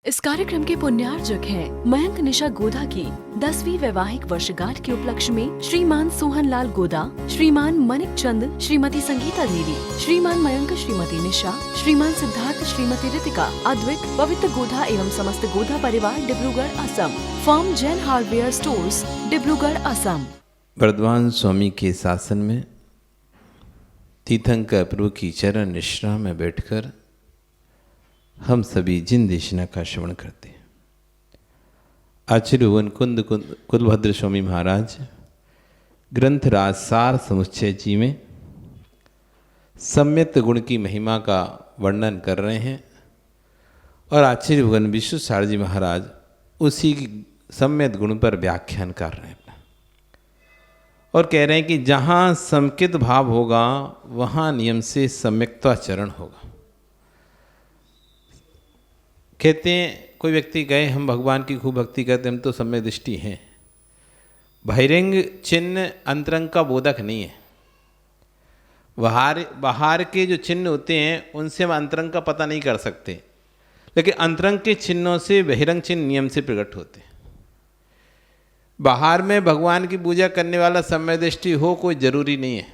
इस कार्यक्रम के पुण्यार्जक हैं मयंक निशा गोदा की 10वीं वैवाहिक वर्षगांठ के उपलक्ष्य में श्रीमान सोहन लाल गोदा, श्रीमान मनिक चंद, श्रीमती संगीता देवी, श्रीमान मयंक, श्रीमती निशा, श्रीमान सिद्धार्थ, श्रीमती रितिका, अद्विक, पवित्र गोदा एवं समस्त गोदा परिवार Dibrugarh Assam. Firm Jain hardware stores, Dibrugarh Assam. Vardhaman Swami के शासन में तीर्थंकर प्रभु की चरण निश्रा में बैठकर हम सभी जिन देशना का श्रवण करते हैं। आचार्य भुवन कुंद कुलभद्र स्वामी महाराज ग्रंथ राज सार समुच्चय जी में सम्यक्त गुण की महिमा का वर्णन कर रहे हैं और आचार्य भुवन विश्व सार जी महाराज उसी सम्यक्त गुण पर व्याख्यान कर रहे हैं और कह रहे हैं कि जहाँ समकित भाव होगा वहाँ नियम से सम्यक्ताचरण होगा। कहते हैं कोई व्यक्ति गए हम भगवान की खूब भक्ति करते, हम तो सम्यक दृष्टि हैं, बहिरंग चिन्ह अंतरंग का बोधक नहीं है। बाहर के जो चिन्ह होते हैं उनसे हम अंतरंग का पता नहीं कर सकते, लेकिन अंतरंग के चिन्हों से बहिरंग चिन्ह नियम से प्रकट होते हैं। बाहर में भगवान की पूजा करने वाला सम्यक दृष्टि हो कोई जरूरी नहीं है।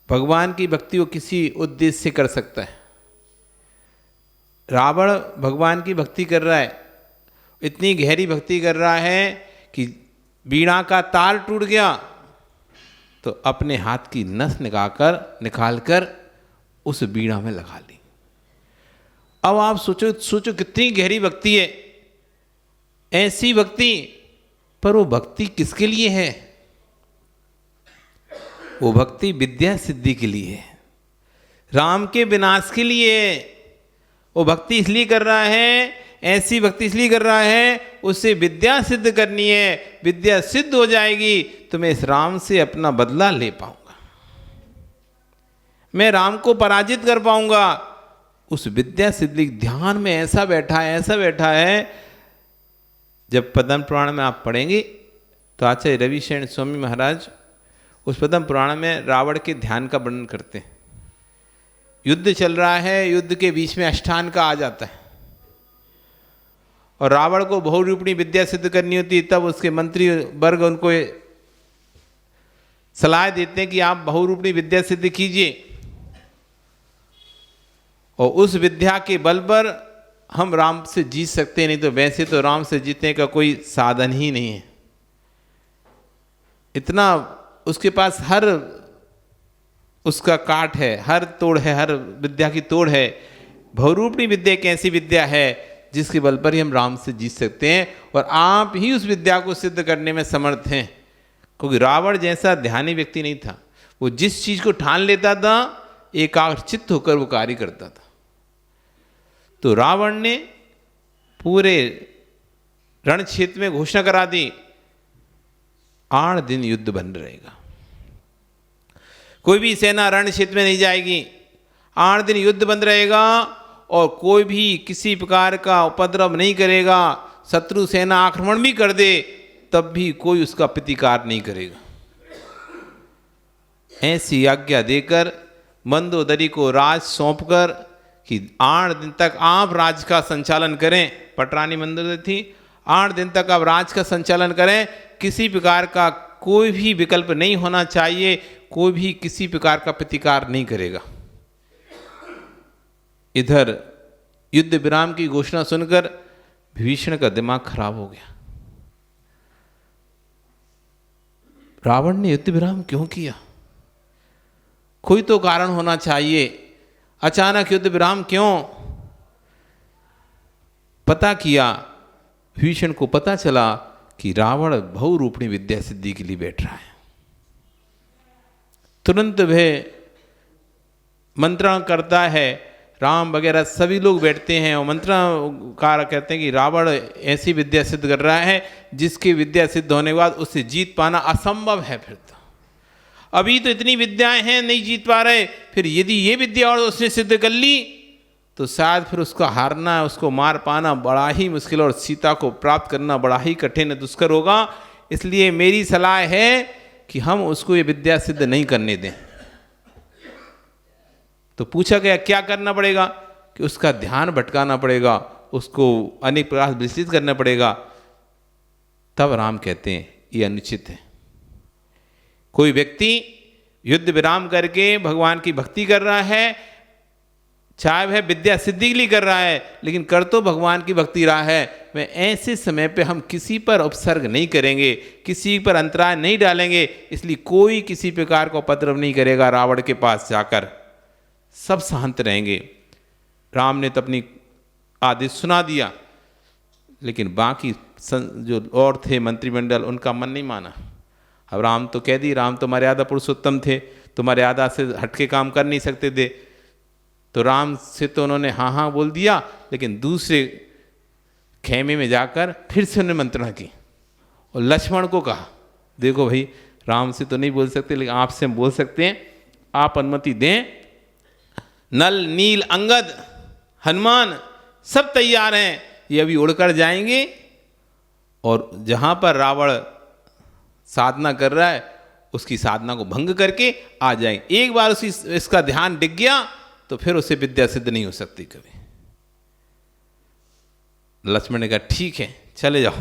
भगवान की भक्ति वो किसी उद्देश्य से कर सकता है। रावण भगवान की भक्ति कर रहा है, इतनी गहरी भक्ति कर रहा है कि वीणा का तार टूट गया तो अपने हाथ की नस निकाल कर उस वीणा में लगा ली। अब आप सोचो कितनी गहरी भक्ति है। ऐसी भक्ति, पर वो भक्ति किसके लिए है? वो भक्ति विद्या सिद्धि के लिए है, राम के विनाश के लिए है। वो भक्ति इसलिए कर रहा है, ऐसी भक्ति इसलिए कर रहा है, उससे विद्या सिद्ध करनी है। विद्या सिद्ध हो जाएगी तो मैं इस राम से अपना बदला ले पाऊंगा, मैं राम को पराजित कर पाऊंगा। उस विद्या सिद्धि ध्यान में ऐसा बैठा है। जब पद्म पुराण में आप पढ़ेंगे तो आचार्य रविशरण स्वामी महाराज उस पद्म पुराण में रावण के ध्यान का वर्णन करते हैं। युद्ध चल रहा है, युद्ध के बीच में अष्टान का आ जाता है और रावण को बहुरूपिणी विद्या सिद्ध करनी होती है। तब उसके मंत्री वर्ग उनको सलाह देते हैं कि आप बहुरूपिणी विद्या सिद्ध कीजिए और उस विद्या के बल पर हम राम से जीत सकते हैं, नहीं तो वैसे तो राम से जीतने का कोई साधन ही नहीं है। इतना उसके पास हर उसका काट है, हर तोड़ है, हर विद्या की तोड़ है। बहुरूपिणी विद्या एक ऐसी विद्या है जिसके बल पर ही हम राम से जीत सकते हैं और आप ही उस विद्या को सिद्ध करने में समर्थ हैं। क्योंकि रावण जैसा ध्यानी व्यक्ति नहीं था, वो जिस चीज को ठान लेता था एकाग्रचित्त होकर वो कार्य करता था। तो रावण ने पूरे रण क्षेत्र में घोषणा करा दी, 8 दिन युद्ध बंद रहेगा, कोई भी सेना रण क्षेत्र में नहीं जाएगी। 8 दिन युद्ध बंद रहेगा और कोई भी किसी प्रकार का उपद्रव नहीं करेगा। शत्रु सेना आक्रमण भी कर दे तब भी कोई उसका प्रतिकार नहीं करेगा। ऐसी आज्ञा देकर मंदोदरी को राज सौंपकर कि 8 दिन तक आप राज का संचालन करें। पटरानी मंदोदरी थी, 8 दिन तक आप राज का संचालन करें। किसी प्रकार का कोई भी विकल्प नहीं होना चाहिए, कोई भी किसी प्रकार का प्रतिकार नहीं करेगा। इधर युद्ध विराम की घोषणा सुनकर विभीषण का दिमाग खराब हो गया। रावण ने युद्ध विराम क्यों किया? कोई तो कारण होना चाहिए, अचानक युद्ध विराम क्यों? पता किया, विभीषण को पता चला कि रावण बहुरूपिणी विद्या सिद्धि के लिए बैठ रहा है। तुरंत वह मंत्रण करता है, राम वगैरह सभी लोग बैठते हैं और मंत्रकार कहते हैं कि रावण ऐसी विद्या सिद्ध कर रहा है जिसकी विद्या सिद्ध होने के बाद उससे जीत पाना असंभव है। फिर तो अभी तो इतनी विद्याएं हैं, नहीं जीत पा रहे, फिर यदि ये विद्या और उसने सिद्ध कर ली तो शायद फिर उसको हारना, उसको मार पाना बड़ा ही मुश्किल और सीता को प्राप्त करना बड़ा ही कठिन दुष्कर होगा। इसलिए मेरी सलाह है कि हम उसको ये विद्या सिद्ध नहीं करने दें। तो पूछा गया क्या करना पड़ेगा? कि उसका ध्यान भटकाना पड़ेगा, उसको अनेक प्रकार से विचलित करना पड़ेगा, तब राम कहते हैं ये अनुचित है। कोई व्यक्ति युद्ध विराम करके भगवान की भक्ति कर रहा है, चाहे वह विद्या सिद्धि के लिए कर रहा है, लेकिन कर तो भगवान की भक्ति रहा है, मैं ऐसे समय पे हम किसी पर उपसर्ग नहीं करेंगे, किसी पर अंतराय नहीं डालेंगे, इसलिए कोई किसी प्रकार का उपद्रव नहीं करेगा। रावण के पास जाकर सब शांत रहेंगे। राम ने तो अपनी आदेश सुना दिया, लेकिन बाकी जो और थे मंत्रिमंडल, उनका मन नहीं माना। अब राम तो कह दी, राम तो मर्यादा पुरुषोत्तम थे, तो मर्यादा से हटके काम कर नहीं सकते थे, तो राम से तो उन्होंने हाँ हाँ बोल दिया, लेकिन दूसरे खेमे में जाकर फिर से उन्होंने मंत्रणा की और लक्ष्मण को कहा, देखो भाई राम से तो नहीं बोल सकते, लेकिन आपसे हम बोल सकते हैं, आप अनुमति दें। नल, नील, अंगद, हनुमान सब तैयार हैं, ये अभी उड़कर जाएंगे और जहाँ पर रावण साधना कर रहा है उसकी साधना को भंग करके आ जाएंगे। एक बार इसका ध्यान डिग गया तो फिर उसे विद्या सिद्ध नहीं हो सकती कभी। लक्ष्मण ने कहा ठीक है चले जाओ।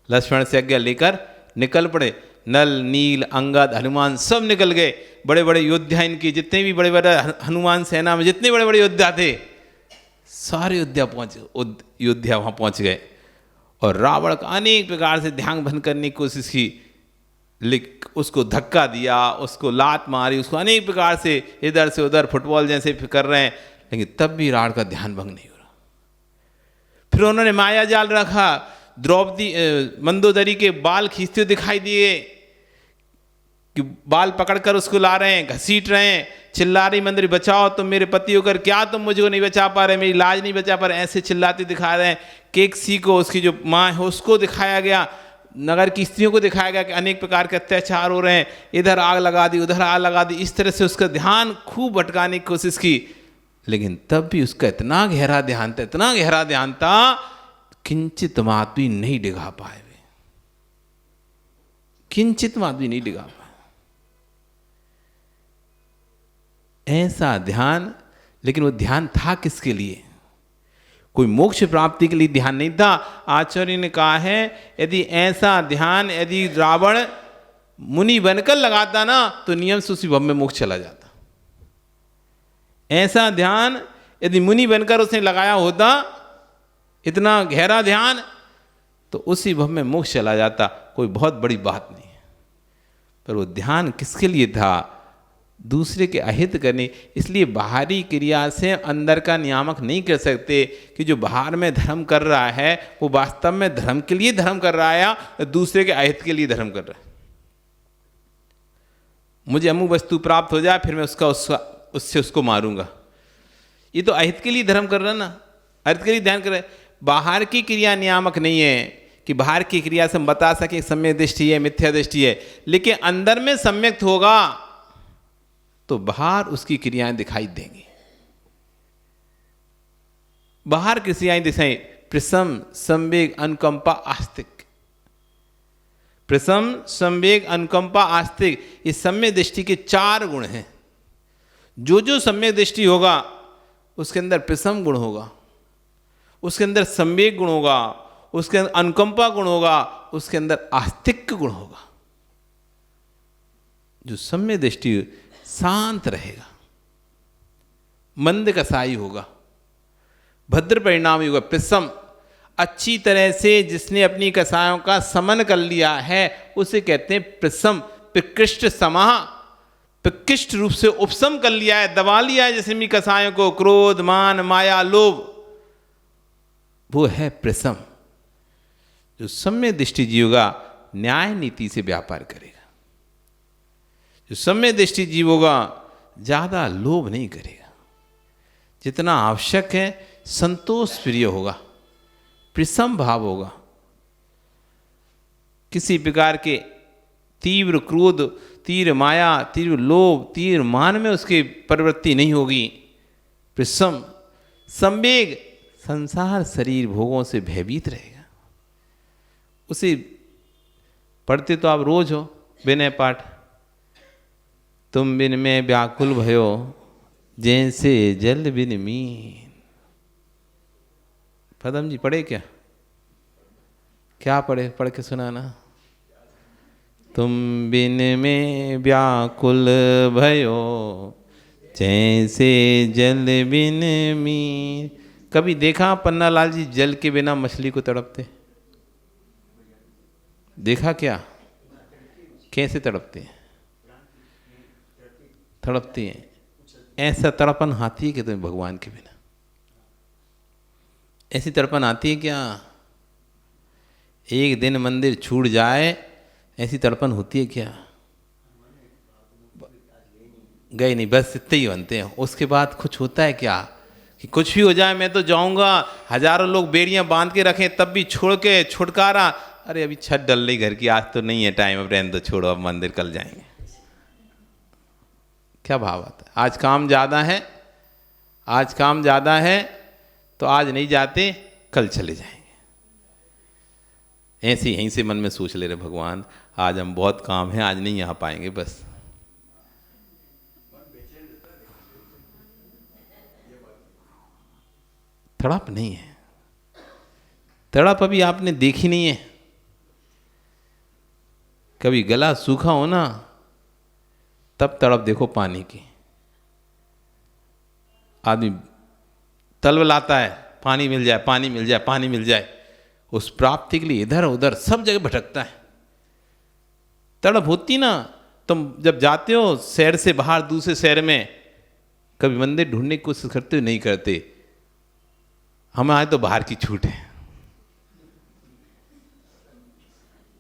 लक्ष्मण से आज्ञा लेकर निकल पड़े। नल, नील, अंगद, हनुमान सब निकल गए। बड़े बड़े योद्धा, इनके जितने भी बड़े बड़े हनुमान सेना में जितने बड़े बड़े योद्धा थे, सारे योद्धा वहां पहुंच गए और रावण का अनेक प्रकार से ध्यान भंग करने की कोशिश की, उसको धक्का दिया, उसको लात मारी, उसको अनेक प्रकार से इधर से उधर फुटबॉल जैसे कर रहे हैं, लेकिन तब भी रावण का ध्यान भंग नहीं हो रहा। फिर उन्होंने माया जाल रखा, द्रौपदी मंदोदरी के बाल खींचते हुए दिखाई दिए कि बाल पकड़कर उसको ला रहे हैं, घसीट रहे हैं, चिल्ला रही मंदिर बचाओ तुम मेरे पति होकर, क्या तुम मुझको नहीं बचा पा रहे, मेरी लाज नहीं बचा पा रहे, ऐसे चिल्लाते दिखा रहे हैं। केकसी को, उसकी जो माँ है उसको दिखाया गया, नगर की स्त्रियों को दिखाया गया कि अनेक प्रकार के अत्याचार हो रहे हैं, इधर आग लगा दी उधर आग लगा दी, इस तरह से उसका ध्यान खूब भटकाने की कोशिश की, लेकिन तब भी उसका इतना गहरा ध्यान था, इतना गहरा ध्यान था, किंचित मात भी नहीं डिगा पाए, किंचित मात भी नहीं डिगा पाए। ऐसा ध्यान, लेकिन वो ध्यान था किसके लिए? कोई मोक्ष प्राप्ति के लिए ध्यान नहीं था। आचार्य ने कहा है यदि ऐसा ध्यान यदि रावण मुनि बनकर लगाता ना तो नियम से उसी भव में मोक्ष चला जाता। ऐसा ध्यान यदि मुनि बनकर उसने लगाया होता, इतना गहरा ध्यान, तो उसी भव में मोक्ष चला जाता। कोई बहुत बड़ी बात नहीं है, पर वो ध्यान किसके लिए था? दूसरे के अहित करने। इसलिए बाहरी क्रिया से अंदर का नियामक नहीं कर सकते कि जो बाहर में धर्म कर रहा है वो वास्तव में धर्म के लिए धर्म कर रहा है या दूसरे के अहित के लिए धर्म कर रहा है। मुझे अमुक वस्तु प्राप्त हो जाए फिर मैं उससे उसको मारूंगा, ये तो अहित के लिए धर्म कर रहा है ना, अहित के लिए ध्यान कर रहा है। बाहर की क्रिया नियामक नहीं है कि बाहर की क्रिया से हम बता सके सम्यक दृष्टि है मिथ्या दृष्टि है, लेकिन अंदर में सम्यक होगा तो बाहर उसकी क्रियाएं दिखाई देंगी। बाहर की क्रियाएं दिखाई, प्रसम, संवेग, अनुकंपा, आस्तिक। प्रसम, संवेग, अनुकंपा, आस्तिक, ये सम्यक दृष्टि के 4 गुण हैं। जो जो सम्यक दृष्टि होगा उसके अंदर प्रसम गुण होगा, उसके अंदर संवेग गुण होगा, उसके अंदर अनुकंपा गुण होगा, उसके अंदर आस्तिक गुण होगा। जो सम्यक दृष्टि शांत रहेगा, मंद कसाई होगा, भद्र परिणामी होगा। प्रसम, अच्छी तरह से जिसने अपनी कसायों का समन कर लिया है उसे कहते हैं प्रसम। प्रकृष्ट समाह, प्रकृष्ट रूप से उपशम कर लिया है, दबा लिया है जिसने भी कसायों को, क्रोध, मान, माया, लोभ, वो है प्रसम। जो सम्यक दृष्टि जीव होगा न्याय नीति से व्यापार करेगा। जो सम्यक दृष्टि जीव होगा ज्यादा लोभ नहीं करेगा, जितना आवश्यक है संतोष प्रिय होगा, प्रसम भाव होगा। किसी प्रकार के तीव्र क्रोध, तीव्र माया, तीव्र लोभ, तीव्र मान में उसकी प्रवृत्ति नहीं होगी। प्रसम, संवेग, संसार शरीर भोगों से भयभीत रहेगा। उसे पढ़ते तो आप रोज हो विनय पाठ, तुम बिन में व्याकुल भयो जैसे जल बिन मीन। पदम जी पढ़े क्या? क्या पढ़े? पढ़ के सुनाना। तुम बिन में व्याकुल भयो, जैसे जल बिन मीर। कभी देखा पन्नालाल जी जल के बिना मछली को तड़पते? देखा क्या? कैसे तड़पते हैं? तड़पती हैं। ऐसा तड़पन आती है कि तुम्हें भगवान के बिना? ऐसी तड़पन आती है क्या? एक दिन मंदिर छूट जाए ऐसी तड़पन होती है क्या? गए नहीं, बस इतने ही बनते हैं। उसके बाद कुछ होता है क्या कि कुछ भी हो जाए मैं तो जाऊंगा, हजारों लोग बेड़ियां बांध के रखें तब भी छोड़ के छुटकारा, अरे अभी छत डल रही घर की, आज तो नहीं है टाइम, अब रहने दो, छोड़ो, अब मंदिर कल जाएंगे। क्या भाव आता है? आज काम ज़्यादा है, आज काम ज़्यादा है तो आज नहीं जाते, कल चले जाएंगे। ऐसे यहीं से मन में सोच ले रहे भगवान आज हम बहुत काम है, आज नहीं आ पाएंगे, बस। तड़प नहीं है, तड़प अभी आपने देखी नहीं है। कभी गला सूखा हो ना तब तड़प देखो पानी की। आदमी तलवलाता है, पानी मिल जाए, पानी मिल जाए, पानी मिल जाए, उस प्राप्ति के लिए इधर उधर सब जगह भटकता है। तड़प होती ना, तुम जब जाते हो शहर से बाहर दूसरे शहर में, कभी मंदिर ढूंढने की कोशिश करते हो? नहीं करते। हमारे तो बाहर की छूट है,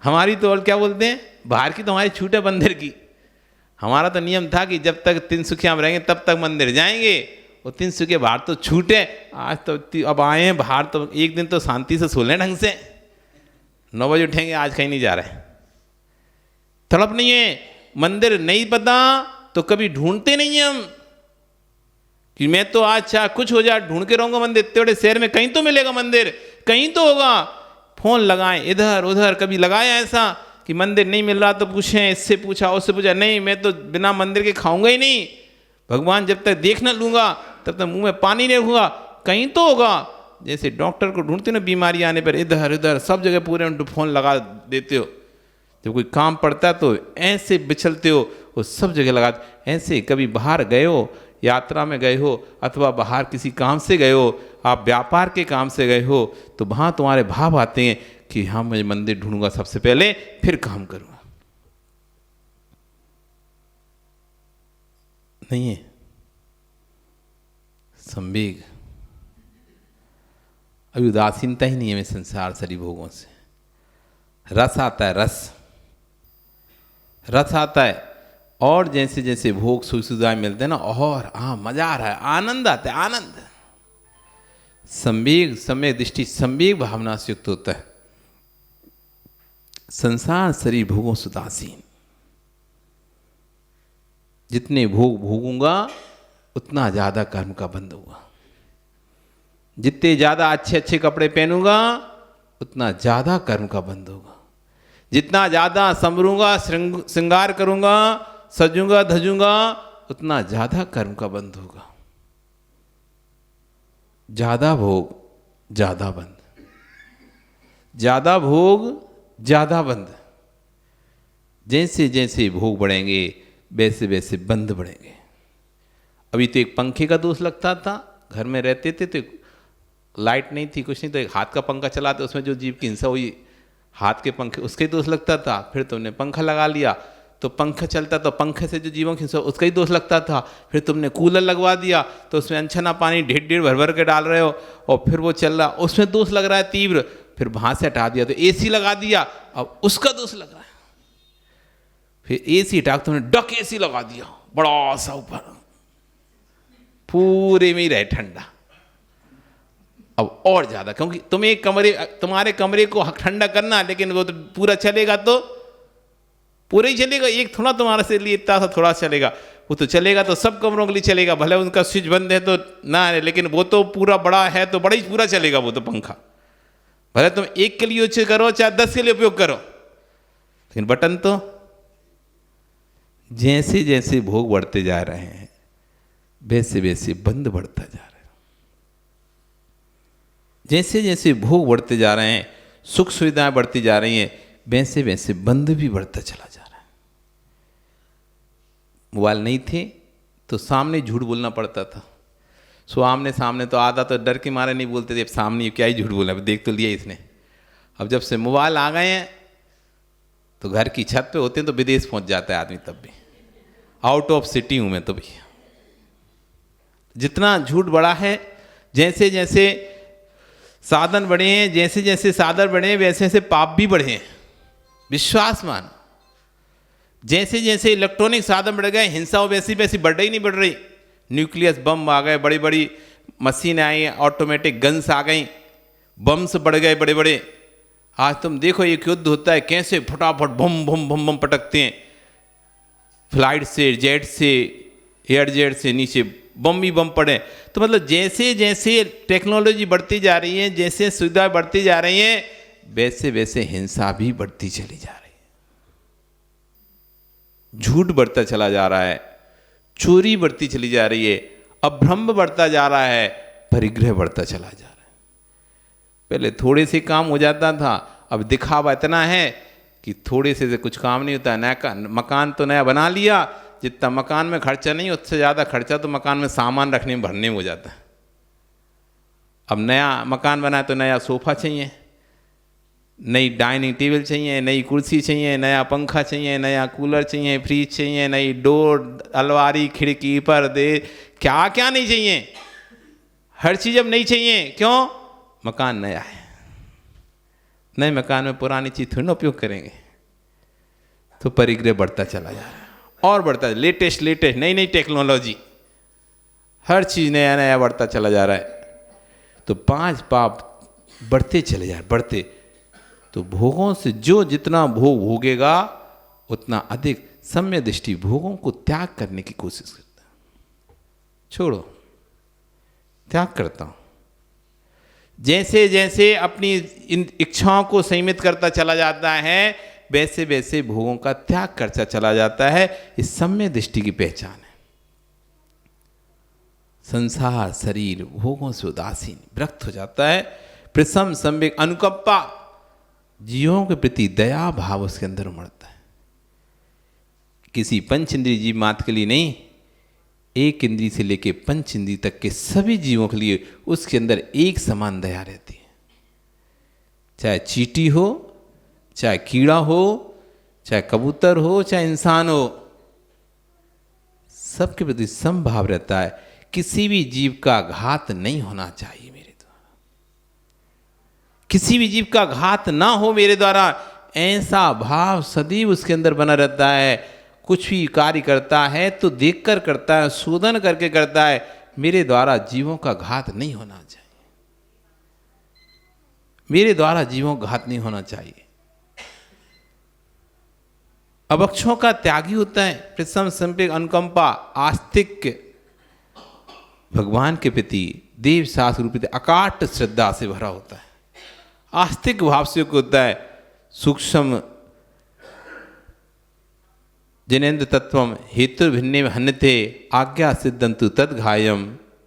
हमारी तो और क्या बोलते हैं, बाहर की तो हमारी छूट है मंदिर की। हमारा तो नियम था कि जब तक तिनसुकिया में रहेंगे तब तक मंदिर जाएंगे, और तिनसुकिया बाहर तो छूट है। आज तो अब आए हैं बाहर तो एक दिन तो शांति से सो लें ढंग से, 9 बजे उठेंगे, आज कहीं नहीं जा रहे। तड़प नहीं है। मंदिर नहीं पता तो कभी ढूंढते नहीं हैं हम कि मैं तो आज चाहे कुछ हो जाए ढूंढ के रहूंगा मंदिर, इतने बड़े शहर में कहीं तो मिलेगा मंदिर, कहीं तो होगा। फोन लगाएं इधर उधर, कभी लगाया ऐसा कि मंदिर नहीं मिल रहा तो पूछें, इससे पूछा उससे पूछा, नहीं मैं तो बिना मंदिर के खाऊंगा ही नहीं, भगवान जब तक देख न लूंगा तब तक मुंह में पानी नहीं रखूंगा, कहीं तो होगा। जैसे डॉक्टर को ढूंढते ना बीमारी आने पर, इधर उधर सब जगह पूरे फोन लगा देते हो, जब कोई काम पड़ता है तो ऐसे बिछलते हो, वो सब जगह लगा। ऐसे कभी बाहर गए हो, यात्रा में गए हो, अथवा बाहर किसी काम से गए हो, आप व्यापार के काम से गए हो, तो वहाँ तुम्हारे भाव आते हैं कि हाँ मैं मंदिर ढूंढूंगा सबसे पहले, फिर काम करूँगा। नहीं है संवेग, अभी उदासीनता ही नहीं है मैं संसार सरी भोगों से। रस आता है, रस आता है, और जैसे जैसे भोग सुख सुविधाएं मिलते हैं ना, और मजा आ रहा है, आनंद आता है, आनंद। संवेग, सम्यक दृष्टि, संवेग भावना से युक्त होता है। संसार शरीर भोगों से उदासीन। जितने भोग भोगूंगा उतना ज्यादा कर्म का बंध होगा, जितने ज्यादा अच्छे अच्छे कपड़े पहनूंगा उतना ज्यादा कर्म का बंध होगा, जितना ज्यादा संवरूंगा श्रृंगार करूंगा सजूंगा धजूंगा उतना ज्यादा कर्म का बंध होगा। ज्यादा भोग ज्यादा बंध, ज्यादा भोग ज्यादा बंध। जैसे जैसे भोग बढ़ेंगे वैसे वैसे बंध बढ़ेंगे। अभी तो एक पंखे का दोष लगता था, घर में रहते थे तो लाइट नहीं थी कुछ नहीं, तो एक हाथ का पंखा चलाते, उसमें जो जीव की हिंसा हुई, हाथ के पंखे उसके दोष लगता था। फिर तुमने पंखा लगा लिया तो पंखा चलता, तो पंखे से जो जीवों की हिंसा उसका ही दोष लगता था। फिर तुमने कूलर लगवा दिया तो उसमें अनछना पानी ढेर ढेर भर भर के डाल रहे हो, और फिर वो चल रहा, उसमें दोष लग रहा है तीव्र। फिर वहां से हटा दिया तो एसी लगा दिया, अब उसका दोष लग रहा है। फिर एसी हटा तुमने डक एसी लगा दिया बड़ा सा ऊपर, पूरे में ही रहे ठंडा, अब और ज्यादा, क्योंकि तुम एक कमरे, तुम्हारे कमरे को ठंडा करना, लेकिन वो तो पूरा चलेगा तो पूरा ही चलेगा, एक थोड़ा तुम्हारे से लिए इतना सा थोड़ा चलेगा, वो तो चलेगा तो सब कमरों के लिए चलेगा, भले उनका स्विच बंद है तो ना, लेकिन वो तो पूरा बड़ा है तो बड़ा ही पूरा चलेगा वो तो पंखा, भले तुम एक के लिए यूज करो चाहे 10 के लिए उपयोग करो, लेकिन बटन तो जैसे जैसे भोग बढ़ते जा रहे हैं वैसे वैसे बंद बढ़ता जा रहा है। जैसे जैसे भोग बढ़ते जा रहे हैं, सुख सुविधाएं बढ़ती जा रही हैं, वैसे वैसे बंध भी बढ़ता चला जा रहा है। मोबाइल नहीं थे तो सामने झूठ बोलना पड़ता था। सो आमने सामने तो आधा तो डर के मारे नहीं बोलते थे, अब सामने क्या ही झूठ बोला, अब देख तो लिया इसने। अब जब से मोबाइल आ गए हैं तो घर की छत पे होते हैं तो विदेश पहुंच जाता है आदमी, तब भी आउट ऑफ सिटी हूं मैं तो भी। जितना झूठ बढ़ा है, जैसे जैसे साधन बढ़े हैं, जैसे जैसे साधन बढ़े हैं, वैसे वैसे पाप भी बढ़े हैं। विश्वास मान, जैसे जैसे इलेक्ट्रॉनिक साधन बढ़ गए, हिंसा वैसी वैसी बढ़ रही नहीं बढ़ रही। न्यूक्लियस बम आ गए, बड़ी बड़ी मशीन आई, ऑटोमेटिक गन्स आ गई, बम्स बढ़ गए बड़े बड़े। आज तुम देखो एक युद्ध होता है, कैसे फटाफट बम बम बम बम पटकते हैं, फ्लाइट से, जेट से, एयर जेट से नीचे बम ही बम पड़े। तो मतलब जैसे जैसे टेक्नोलॉजी बढ़ती जा रही है, जैसे सुविधा बढ़ती जा रही है, वैसे वैसे हिंसा भी बढ़ती चली जा रही है। झूठ बढ़ता चला जा रहा है, चोरी बढ़ती चली जा रही है, अभ्रम बढ़ता जा रहा है, परिग्रह बढ़ता चला जा रहा है। पहले थोड़े से काम हो जाता था, अब दिखावा इतना है कि थोड़े से कुछ काम नहीं होता। नया मकान तो नया बना लिया, जितना मकान में खर्चा नहीं उससे ज़्यादा खर्चा तो मकान में सामान रखने में भरने में हो जाता है। अब नया मकान बना तो नया सोफा चाहिए, नई डाइनिंग टेबल चाहिए, नई कुर्सी चाहिए, नया पंखा चाहिए, नया कूलर चाहिए, फ्रिज चाहिए, नई डोर, अलमारी, खिड़की, पर्दे, क्या क्या नहीं चाहिए। हर चीज़ अब नहीं चाहिए। क्यों? मकान नया है। नए मकान में पुरानी चीज़ थोड़ी ना उपयोग करेंगे। तो परिग्रह बढ़ता चला जा रहा है और बढ़ता है। लेटेस्ट लेटेस्ट नई नई टेक्नोलॉजी, हर चीज़ नया नया बढ़ता चला जा रहा है। तो 5 पाप बढ़ते चले जा रहे, बढ़ते। तो भोगों से जो जितना भोग भोगेगा उतना अधिक सम्य दृष्टि भोगों को त्याग करने की कोशिश करता है। छोड़ो, त्याग करता हूं। जैसे जैसे अपनी इन इच्छाओं को संयमित करता चला जाता है, वैसे वैसे भोगों का त्याग करता चला जाता है। इस सम्य दृष्टि की पहचान है। संसार, शरीर, भोगों से उदासीन, विरक्त हो जाता है। प्रसम, सम्यक, अनुकंपा, जीवों के प्रति दया भाव उसके अंदर उमड़ता है। किसी पंच इंद्रिय जीव मात्र के लिए नहीं, एक इंद्रिय से लेकर पंच इंद्रिय तक के सभी जीवों के लिए उसके अंदर एक समान दया रहती है। चाहे चींटी हो, चाहे कीड़ा हो, चाहे कबूतर हो, चाहे इंसान हो, सबके प्रति समभाव रहता है। किसी भी जीव का घात नहीं होना चाहिए मेरे द्वारा, किसी भी जीव का घात ना हो मेरे द्वारा, ऐसा भाव सदैव उसके अंदर बना रहता है। कुछ भी कार्य करता है तो देखकर करता है, शोधन करके करता है। मेरे द्वारा जीवों का घात नहीं होना चाहिए, मेरे द्वारा जीवों का घात नहीं होना चाहिए। अवक्षों का त्यागी होता है। प्रसम, संपेक, अनुकंपा, आस्तिक, भगवान के प्रति, देव शास्त्र रूपी अकाट श्रद्धा से भरा होता है। आस्तिक भाव से होता है। सूक्ष्म जिनेन्द्र तत्वम हेतु भिन्ने हन्यते आज्ञा सिद्धंतु तद्घायम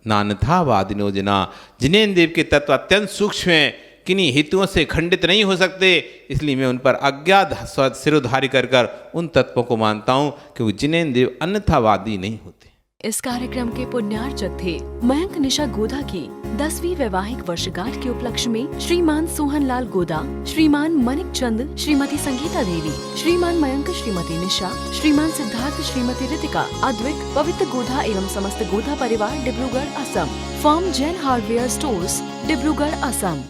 नानथा वादिनो जना। जिनेन्द्र देव के तत्व अत्यंत सूक्ष्म हैं, किन्हीं हेतुओं से खंडित नहीं हो सकते, इसलिए मैं उन पर अज्ञात सिरोधारी कर उन तत्वों को मानता हूँ, क्योंकि जिनेन्द्र देव अन्यथावादी नहीं होते। इस कार्यक्रम के पुण्यार्चक थे मयंक निशा गोधा की 10वीं वैवाहिक वर्षगांठ के उपलक्ष्य में श्रीमान सोहन लाल गोधा, श्रीमान मनिक चंद, श्रीमती संगीता देवी, श्रीमान मयंक, श्रीमती निशा, श्रीमान सिद्धार्थ, श्रीमती ऋतिका, अद्विक, पवित्र गोधा एवं समस्त गोधा परिवार, Dibrugarh, Assam. Firm Jain hardware stores, Dibrugarh, Assam.